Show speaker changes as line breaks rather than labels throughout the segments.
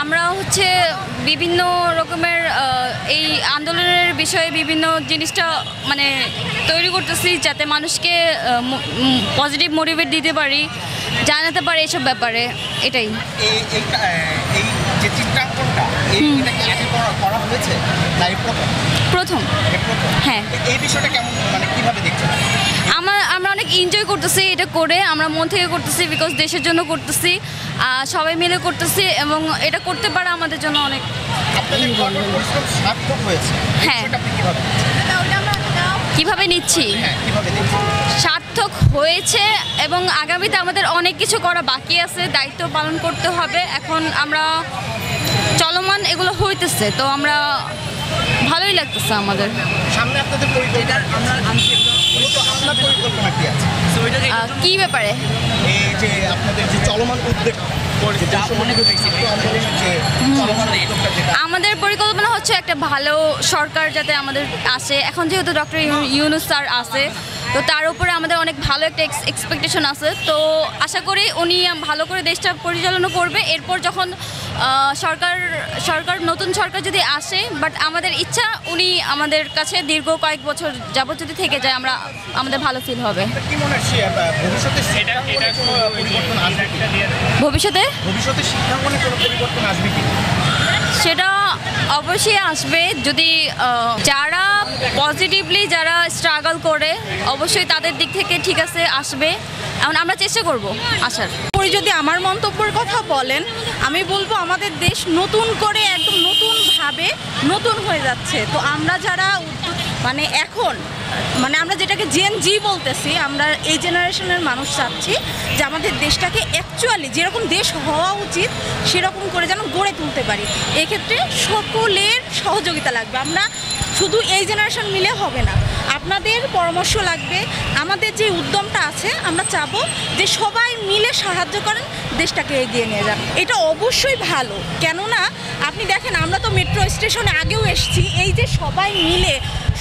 আমরা হচ্ছে বিভিন্ন রকমের এই আন্দোলনের বিষয়ে বিভিন্ন জিনিসটা মানে তৈরি করতেছি, যাতে মানুষকে পজিটিভ মোটিভেট দিতে পারি, জানাতে পারি এসব ব্যাপারে। এটাই প্রথম। হ্যাঁ,
এই বিষয়টা কেমন, মানে কিভাবে দেখছেন?
আমরা অনেক এনজয় করতেছি এটা করে, আমরা মন থেকে করতেছি, বিকজ দেশের জন্য করতেছি, সবাই মিলে করতেছি, এবং এটা করতে পারা আমাদের জন্য অনেক। হ্যাঁ, কিভাবে নিচ্ছি, সার্থক হয়েছে, এবং আগামীতে আমাদের অনেক কিছু করা বাকি আছে, দায়িত্ব পালন করতে হবে। এখন আমরা চলমান এগুলো হইতেছে, তো আমরা ভালোই লাগতেছে আমাদের।
সামনে আপনাদের
কি ব্যাপারে?
এই যে আপনাদের যে চলমান উদ্যোগ,
আমাদের পরিকল্পনা হচ্ছে একটা ভালো সরকার যাতে আমাদের আসে। এখন যেহেতু ডক্টর ইউনূস স্যার আছে, তো তার উপরে আমাদের অনেক ভালো একটা এক্সপেকটেশন আছে। তো আশা করি উনি ভালো করে দেশটা পরিচালনা করবে। এরপর যখন নতুন সরকার যদি আসে, বাট আমাদের ইচ্ছা উনি আমাদের কাছে দীর্ঘ কয়েক বছর যাবত যদি থেকে যায়, আমাদের ভালো ফিল হবে। ভবিষ্যতে সেটা অবশ্যই আসবে, যদি যারা পজিটিভলি যারা স্ট্রাগল করে, অবশ্যই তাদের দিক থেকে ঠিক আছে আসবে। এখন আমরা চেষ্টা করব আসার।
যদি আমার মন্তব্যের কথা বলেন, আমি বলবো আমাদের দেশ নতুন করে একদম নতুনভাবে নতুন হয়ে যাচ্ছে। তো আমরা যারা মানে এখন আমরা যেটাকে জেন জি বলতেছি, আমরা এই জেনারেশনের মানুষ চাচ্ছি যে আমাদের দেশটাকে অ্যাকচুয়ালি যেরকম দেশ হওয়া উচিত সেরকম করে যেন গড়ে তুলতে পারি। এক্ষেত্রে সকলের সহযোগিতা লাগবে। আমরা শুধু এই জেনারেশন মিলে হবে না, আপনাদের পরামর্শ লাগবে। আমাদের যে উদ্যমটা আছে, আমরা চাবো যে সবাই মিলে সাহায্য করেন, দেশটাকে এগিয়ে নিয়ে যান। এটা অবশ্যই ভালো, কেননা আপনি দেখেন আমরা তো মেট্রো স্টেশনে আগেও এসেছি, এই যে সবাই মিলে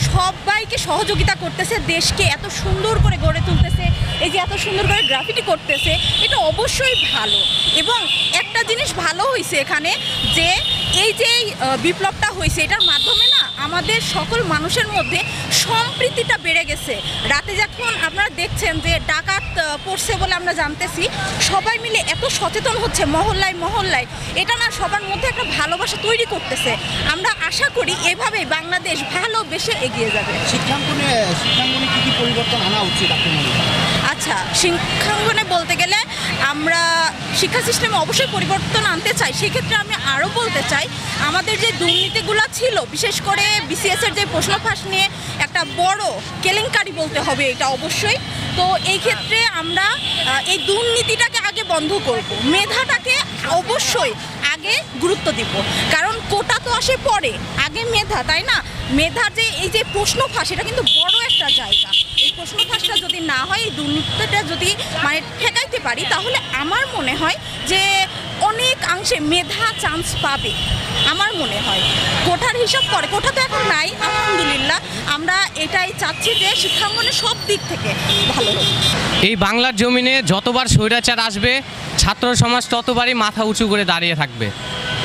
সবাইকে সহযোগিতা করতেছে, দেশকে এত সুন্দর করে গড়ে তুলতেছে, এই যে এত সুন্দর করে গ্রাফিটি করতেছে, এটা অবশ্যই ভালো। এবং একটা জিনিস ভালো হয়েছে এখানে, যে এই যে বিপ্লবটা হয়েছে, এটার মাধ্যমে না আমাদের সকল মানুষের মধ্যে সম্প্রীতিটা বেড়ে গেছে। রাতে যখন আপনারা দেখছেন যে ডাকাত পড়ছে বলে আমরা জানতেছি, সবাই মিলে এত সচেতন হচ্ছে মহল্লায় মহল্লায়, এটা না সবার মধ্যে একটা ভালোবাসা তৈরি করতেছে। আমরা আশা করি এভাবেই বাংলাদেশ ভালোবেসে এগিয়ে যাবে।
শিক্ষাঙ্গনে কি কি পরিবর্তন আনা উচিত আপনি মনে করেন?
আচ্ছা, শিক্ষাঙ্গনে বলতে গেলে আমরা শিক্ষা সিস্টেমে অবশ্যই পরিবর্তন আনতে চাই। সেক্ষেত্রে আমি আরও বলতে চাই, আমাদের যে দুর্নীতিগুলো ছিল, বিশেষ করে বিসিএসের যে প্রশ্ন ফাঁস নিয়ে একটা বড় কেলেঙ্কারি বলতে হবে এটা অবশ্যই। তো এই ক্ষেত্রে আমরা এই দুর্নীতিটাকে আগে বন্ধ করব, মেধাটাকে অবশ্যই আগে গুরুত্ব দিব। কারণ কোটা তো আসে পরে, আগে মেধা, তাই না? মেধা যে এই যে প্রশ্ন ফাঁস, এটা কিন্তু বড় একটা জায়গা। এই প্রশ্ন ফাঁসটা যদি না হয়, এই দুর্নীতিটা যদি ঠেকাইতে পারি, তাহলে আমার মনে হয় যে অনেকাংশে মেধা চান্স পাবে। আমার মনে হয় কোঠার হিসাব করে, কোঠা তো এখন নাই, আলহামদুলিল্লাহ। আমরা এটাই চাচ্ছি যে শিক্ষাঙ্গনে সব দিক থেকে ভালো হোক।
এই বাংলার জমিনে যতবার স্বৈরাচার আসবে, ছাত্র সমাজ ততবারই মাথা উঁচু করে দাঁড়িয়ে থাকবে,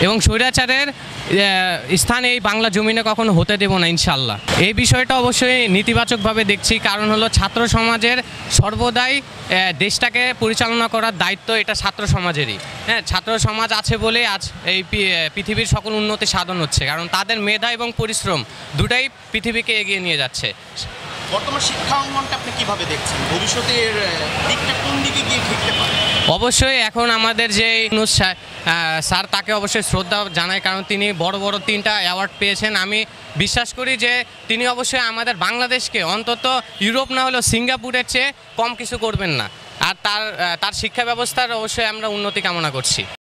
এবং স্বৈরাচারের স্থান এই বাংলা জমিনে কখনো হতে দেব না ইনশাল্লাহ। এই বিষয়টা অবশ্যই নেতিবাচকভাবে দেখছি, কারণ হলো ছাত্র সমাজের সর্বদাই দেশটাকে পরিচালনা করার দায়িত্ব এটা ছাত্র সমাজেরই। হ্যাঁ, ছাত্র সমাজ আছে বলে আজ এই পৃথিবীর সকল উন্নতি সাধন হচ্ছে, কারণ তাদের মেধা এবং পরিশ্রম দুটাই পৃথিবীকে এগিয়ে নিয়ে যাচ্ছে।
বর্তমান শিক্ষা অঙ্গনটা আপনি কিভাবে দেখছেন? ভবিষ্যতের দিকটা কোন দিকে গিয়ে ঠিকতে পারে?
অবশ্যই এখন আমাদের যে ইউনূস স্যার, তাকে অবশ্যই শ্রদ্ধা জানাই, কারণ তিনি বড় বড় 3টা অ্যাওয়ার্ড পেয়েছেন। আমি বিশ্বাস করি যে তিনি অবশ্যই আমাদের বাংলাদেশকে অন্তত ইউরোপ না হলেও সিঙ্গাপুরের চেয়ে কম কিছু করবেন না। আর তার শিক্ষা ব্যবস্থার অবশ্যই আমরা উন্নতি কামনা করছি।